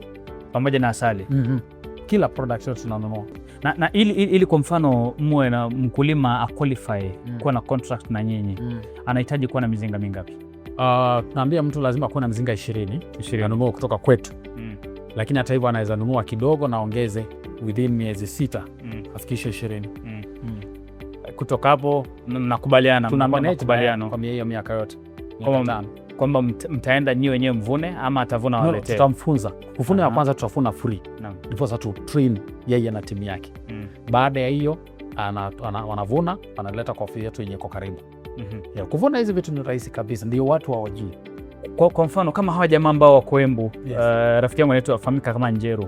Pamoja na asali. Kila product yote tunanunua. Na ili kwa mfano muwe na mkulima qualify kuwa na contract na nyinyi, anahitaji kuwa na mizinga mingapi? Naambia mtu lazima kuwa na mizinga 20 anunua kutoka kwetu. Lakini hata hivyo anaweza nunua kidogo na ongeze within miezi 6 afikishe 20. Kutoka hapo mnakubaliana, tunakubaliana kwa hiyo miaka yote kwamba mtaenda nyi wenyewe mvune ama atavuna waletee? Tutamfunza. Kuvuna ya kwanza tutafuna free. Ndipo sasa tu train yeye na timu yake. Baada ya hiyo wanavuna, analeta kwa ofisi yetu yenye iko karibu. Kuvuna hizi vitu ni rahisi kabisa, ndio watu hawajui. Kwa mfano kama hawa jamaa ambao wako Embu, rafiki yangu anaitwa fahamika kama Njeru.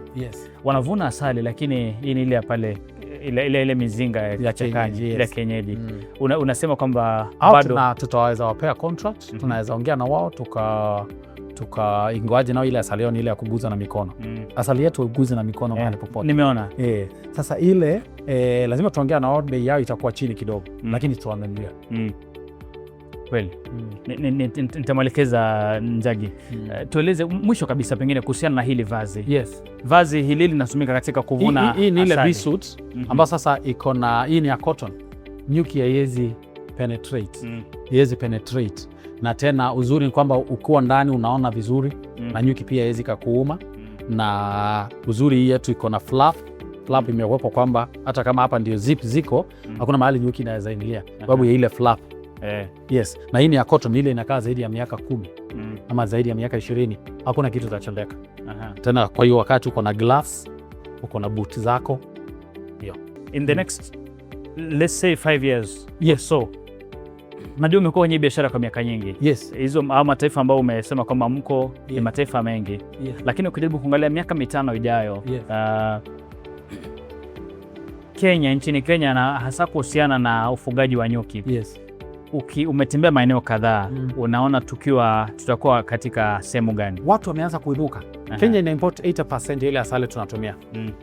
Wanavuna asali, lakini hii ni ile pale ile mizinga ya chakani, ile kienyeji. Unasema kwamba bado tutaweza wapea contract, tunaweza ongea na wao ingoaje nao ile asali ni ile ya kuguza na mikono. Asali yetu uguze na mikono mahali popote. Nimeona. Sasa ile lazima tuongea na wao, bei yao itakuwa chini kidogo, lakini tuangalia. Kweli. Nitamwelekeza Njagi. Tueleze mwisho kabisa pengine kuhusiana na hili vazi. Yes. Vazi hili linatumika katika kuvuna hii ni ile bee suit ambayo sasa iko na hii ni ya cotton. Nyuki haiwezi penetrate. Na tena uzuri ni kwamba ukiwa ndani unaona vizuri na nyuki pia haiwezi kukuuma. Na uzuri hii yetu iko na flap imewekwa kwamba hata kama hapa ndio zip ziko, hakuna mahali nyuki inaweza ingilia sababu ya ile flap. Yes. Na hii ni ya cotton, ile inakaa zaidi ya miaka 10 ama zaidi ya miaka 20. Hakuna kitu kitacholeka. Tena kwa hiyo wakati uko na gloves, uko na boot zako. In the next let's say 5 years. Yes. So najua umekuwa kwenye biashara kwa miaka nyingi. Yes. Hizo mataifa ambayo umesema kwamba mko ni mataifa mengi. Lakini ukijaribu kuangalia miaka 5 ijayo, Kenya, nchini Kenya, na hasa kuhusiana na ufugaji wa nyuki. Umetembea maeneo kadhaa, unaona tutakuwa katika sehemu gani? Watu wameanza kuinuka. Kenya ina import 80% ile asali tunatumia.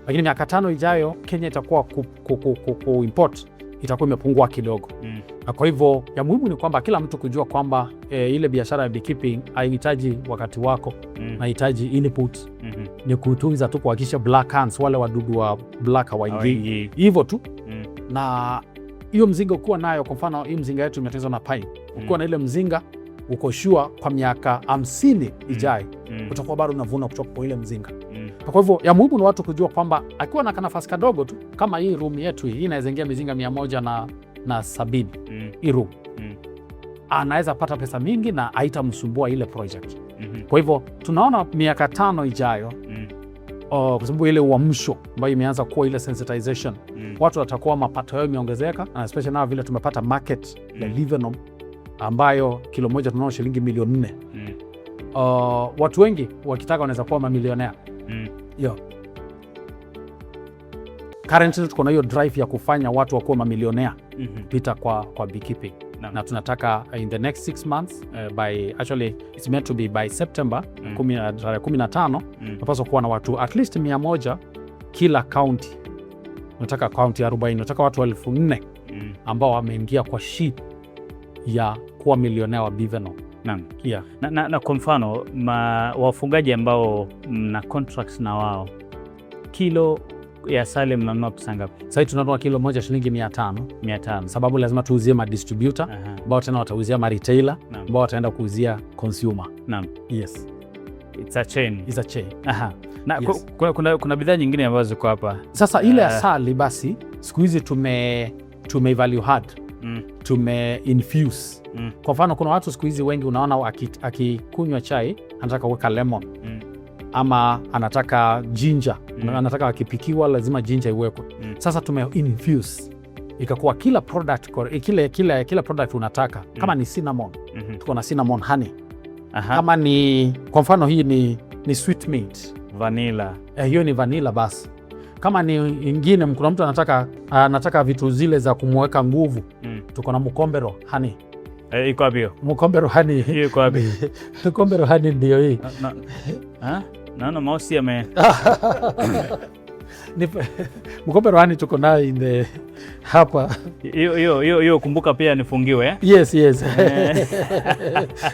Lakini miaka 5 ijayo Kenya itakuwa import itakuwa imepungua kidogo. Na kwa hivyo ya muhimu ni kwamba kila mtu kujua kwamba ile biashara ya beekeeping haihitaji wakati wako, inahitaji input. Ni kutunza tu kuhakikisha black ants, wale wadudu wa black hawaingii. Hivyo tu. Na hiyo mzinga ukiwa nayo, kwa mfano hii mzinga yetu imetengenezwa na pine. Ukiwa na ile mzinga uko sure kwa miaka 50 ijayo utakuwa bado unavuna kutoka kwa ile mzinga. Kwa hivyo ya muhimu ni watu kujua kwamba akiwa na nafasi kadogo tu kama hii room yetu hii inaweza ingia mizinga 170 hii room. Anaweza pata pesa mingi na haitamsumbua ile project. Kwa hivyo tunaona miaka 5 ijayo kwa sababu ile uamsho ambayo imeanza kuwa ile sensitization, watu watakuwa mapato yao imeongezeka, na especially na vile tumepata market ya Livenom ambayo kilo moja tunaona shilingi milioni 4. Watu wengi wakitaka wanaweza kuwa mamilionea. Currently tuko na hiyo drive ya kufanya watu wakuwa mamilionea pita kwa beekeeping. Na tunataka in the next 6 months actually it's meant to be by September 15 tunapaswa kuwa na watu at least 100 kila county. Tunataka county 40, tunataka watu 4,000 ambao wameingia kwa sheet ya kuwa milionea wa Livenom. Na kwa mfano wafugaji ambao mna contracts na wao, kilo ya asali mnanunua pesa ngapi? Sasa tunanunua kilo moja shilingi 500. 500. Sababu lazima tuuzie ma distributor ambao tena watauzia ma retailer ambao wataenda kuuzia consumer. Naam. Yes. It's a chain. It's a chain. Aha. Na Yes. kuna bidhaa nyingine ambazo ziko hapa. Sasa ile asali basi siku hizi tume value add. Tume infuse. Kwa mfano kuna watu siku hizi wengi unaona akikunywa chai anataka kuweka lemon. Ama anataka ginger. Anataka akipikiwa lazima ginger iwekwe. Sasa tume infuse. Ikakuwa kila product kila product unataka. Kama ni cinnamon, tuko na cinnamon honey. Kama ni kwa mfano hii ni sweet mint, vanilla. Hiyo ni vanilla basi. Kama ni ingine kuna mtu anataka vitu zile za kumweka nguvu. Tuko na mukombero honey. Iko wapi hiyo? Mukombero honey. Hiyo iko wapi? Mukombero honey ndio hii. Naona mouse yame Mukombero honey tuko nayo hapa. Hiyo kumbuka pia nifungiwe. Yes.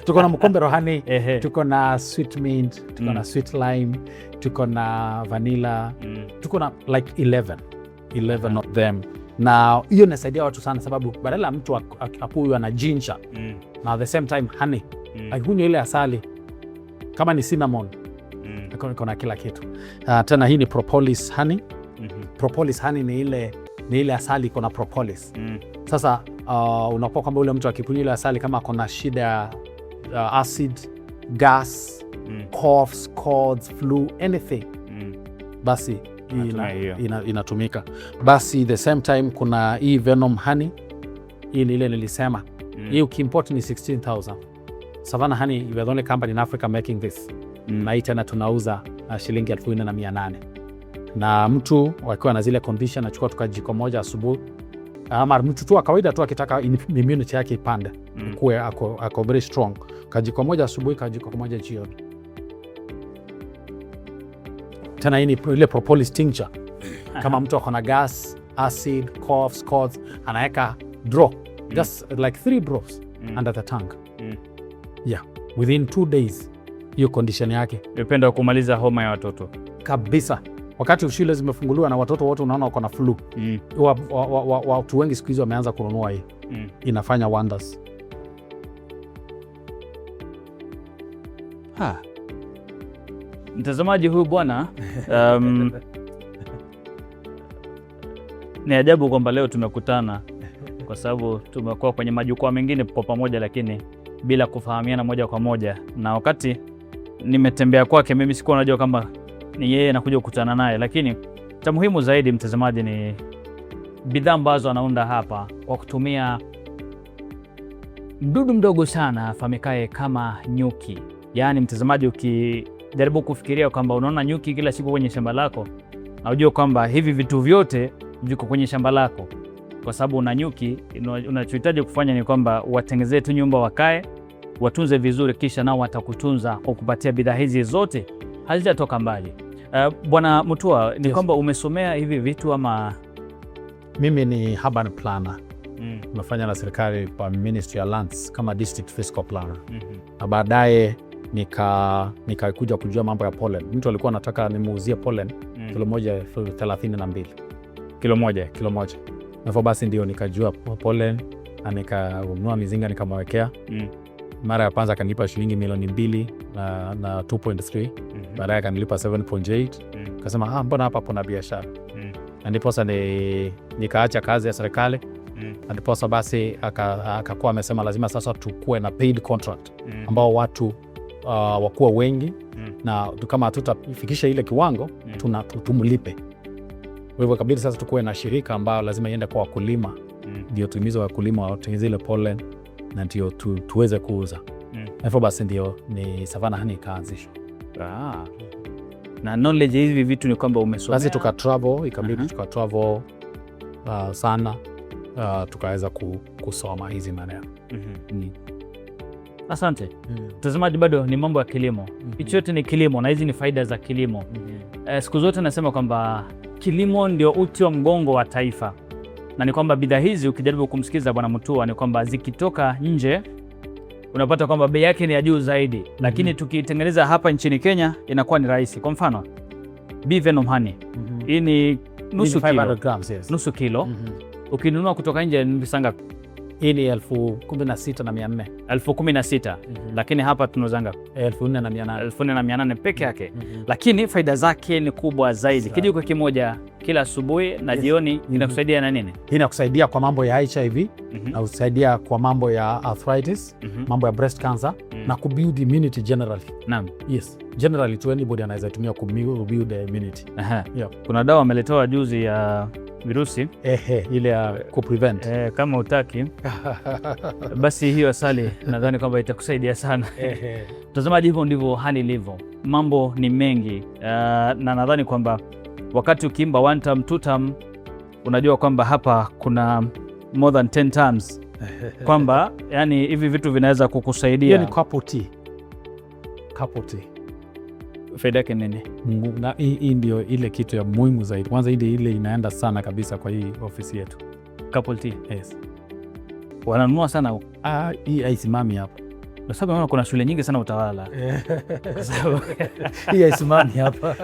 Tuko na mukombero honey, tuko na sweet mint, tuko na sweet lime, tuko na vanilla, tuko na like 11 of them. Na hiyo inasaidia watu sana sababu badala mtu apuwe na ginger na at the same time honey, akunywe ile asali kama ni cinnamon, iko na kila kitu. Tena hii ni propolis honey. Propolis honey ni ile asali iko na propolis. Sasa unakuwa kwamba ule mtu akikunywa ile asali kama akona shida ya acid, gas, coughs, colds, flu, anything, basi inatumika. Basi the same time kuna hii venom honey. Hii ni ile nilisema. Hii ukiimport ni 16,000. Savannah honey, we are the only company in Africa making this. Na hii tena tunauza shilingi 4,800. Na mtu wakiwa na zile condition achukua tukajiko moja asubuhi. Ama mtu tu wa kawaida tu akitaka immunity yake ipande. Kuwe ako very strong. Kajiko moja asubuhi, kajiko moja jioni. Tena hii ni ile propolis tincture. Kama mtu akona gas, acid, coughs, colds, anaweka drop. Just like 3 drops under the tongue. Yeah, within 2 days hiyo condition yake. Nipenda kumaliza homa ya watoto. Kabisa. Wakati shule zimefunguliwa na watoto wote unaona wako na flu. Watu wengi siku hizi wameanza kununua hii. Inafanya wonders. Mtazamaji huyu bwana ni ajabu kwamba leo tumekutana kwa sababu tumekuwa kwenye majukwaa mengine kwa pamoja lakini bila kufahamiana moja kwa moja. Na wakati nimetembea kwake mimi sikuwa najua kama ni yeye nakuja kukutana naye, lakini cha muhimu zaidi mtazamaji ni bidhaa ambazo anaunda hapa kwa kutumia mdudu mdogo sana afahamikaye kama nyuki. Yaani mtazamaji, ukijaribu kufikiria kwamba unaona nyuki kila siku kwenye shamba lako, na ujue kwamba hivi vitu vyote viko kwenye shamba lako. Kwa sababu una nyuki, unachohitaji kufanya ni kwamba watengezee tu nyumba wakae, watunze vizuri, kisha nao watakutunza kwa kupatia bidhaa hizi zote, hazitatoka mbali. Bwana Mutua, ni kwamba umesomea hivi vitu ama? Mimi ni urban planner. Nimefanya na serikali kwa Ministry of Lands kama district fiscal planner. Na baadaye nikakuja kujua mambo ya pollen. Mtu alikuwa anataka nimuuzie pollen kilo moja 32. Kilo moja. Na hivyo basi ndio nikajua pollen na nikanunua mizinga nikamwekea. Mara ya kwanza akanipa shilingi milioni 2 na 2.3. Baadaye akanilipa 7.8. Akasema mbona hapa kuna biashara. Na ndiposa nikaacha kazi ya serikali. Na ndiposa basi akakuwa amesema lazima sasa tukue na paid contract ambao watu wakuwa wengi na kama hatutafikisha ile kiwango tumlipe. Kwa hivyo kabidi sasa tukue na shirika ambao lazima iende kwa wakulima ndio tuimize wakulima watengeze ile pollen na ndio tuweze kuuza. Hivyo basi ndio ni Savannah Honey ikaanzishwa. Na knowledge hivi vitu ni kwamba umesomea. Basi tukatravel, ikabidi tukatravel sana tukaweza kusoma hizi maneno. Asante. Mtazamaji, bado ni mambo ya kilimo. Hicho yote ni kilimo na hizi ni faida za kilimo. Siku zote nasema kwamba kilimo ndio uti wa mgongo wa taifa. Na ni kwamba bidhaa hizi ukijaribu kumsikiza Bwana Mutua ni kwamba zikitoka nje unapata kwamba bei yake ni ya juu zaidi. Lakini tukitengeneza hapa nchini Kenya inakuwa ni rahisi. Kwa mfano, Bee Venom Honey. Hii ni nusu kilo. 500 grams, yes. Nusu kilo. Ukinunua kutoka nje ni pesa ngapi? Hii ni 16,400. 16,000. Lakini hapa tunauzanga 4,800. 4,800 peke yake. Lakini faida zake ni kubwa zaidi. Kijiko kimoja kila asubuhi na jioni inakusaidia na nini? Inakusaidia kwa mambo ya HIV, na kusaidia kwa mambo ya arthritis, mambo ya breast cancer, na kubuild immunity generally. Naam. Yes. Generally to anybody anaweza tumia kubuild immunity. Yeah. Kuna dawa ameletewa juzi ya virusi ile ya kuprevent. Kama utaki basi hiyo asali nadhani kwamba itakusaidia sana. Mtazamaji, hivyo ndivyo hali ilivyo. Mambo ni mengi na nadhani kwamba wakati ukiimba one term, two term, unajua kwamba hapa kuna more than 10 terms kwamba yani hivi vitu vinaweza kukusaidia. Hiyo ni couple tea. Couple tea. Faida yake nini? Na hii ndio ile kitu ya muhimu zaidi. Kwanza ile inaenda sana kabisa kwa hii ofisi yetu. Couple tea. Yes. Wananunua sana. Hii haisimami hapa. Kwa sababu naona kuna shule nyingi sana Utawala. Hii haisimami hapa.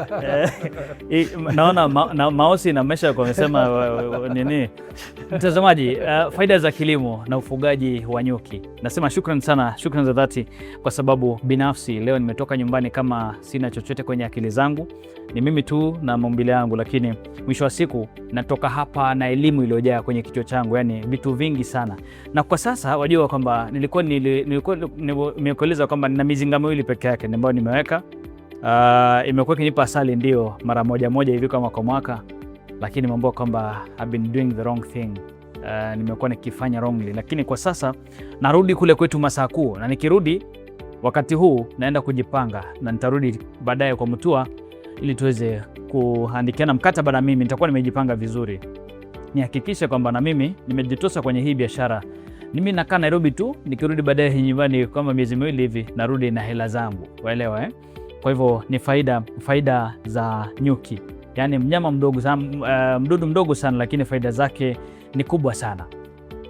Naona Maosi na Mesha wamesema nini. Mtazamaji, faida za kilimo na ufugaji wa nyuki. Nasema shukrani sana, shukrani za dhati, kwa sababu binafsi leo nimetoka nyumbani kama sina chochote kwenye akili zangu. Ni mimi tu na maumbile yangu, lakini mwisho wa siku natoka hapa na elimu iliyojaa kwenye kichwa changu, yani vitu vingi sana. Na kwa sasa wajua kwamba nilikuwa nimekueleza kwamba nina mizinga miwili peke yake ambayo nimeweka. Imekuwa kinipa asali ndio mara moja hivi kama kwa mwaka, lakini mambo kwamba I've been doing the wrong thing. Nimekuwa nikifanya wrongly, lakini kwa sasa narudi kule kwetu Masakuu, na nikirudi wakati huu naenda kujipanga na nitarudi baadaye kwa Mutua ili tuweze kuandikiana mkataba, na mimi nitakuwa nimejipanga vizuri, nihakikishe kwamba na mimi nimejitosa kwenye hii biashara. Mimi nakaa Nairobi tu, nikirudi baadaye nyumbani kama miezi miwili hivi narudi na hela zangu, waelewa Kwa hivyo ni faida za nyuki, yani mnyama mdogo sana, mdudu mdogo sana, lakini faida zake ni kubwa sana.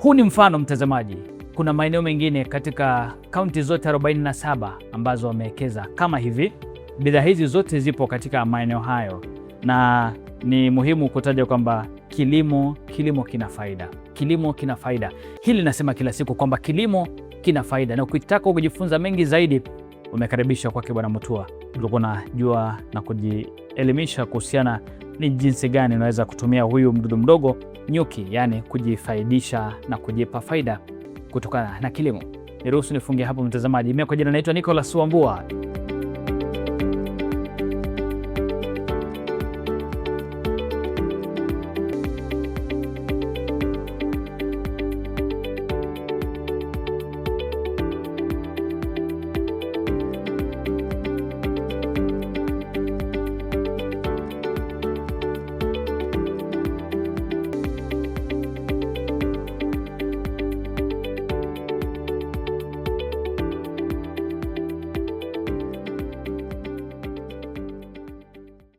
Huu ni mfano, mtazamaji. Kuna maeneo mengine katika kaunti zote 47 ambazo wamewekeza kama hivi. Bidhaa hizi zote zipo katika maeneo hayo, na ni muhimu kutaja kwamba kilimo kina faida. Kilimo kina faida. Hili nasema kila siku kwamba kilimo kina faida, na ukitaka kujifunza mengi zaidi umekaribishwa kwake Bwana Mutua. Ulikuwa unajua na kujielimisha kuhusiana ni jinsi gani unaweza kutumia huyu mdudu mdogo nyuki, yani kujifaidisha na kujipa faida kutokana na kilimo. Niruhusu nifungie hapo mtazamaji. Mimi kwa jina naitwa Nicholas Wambua.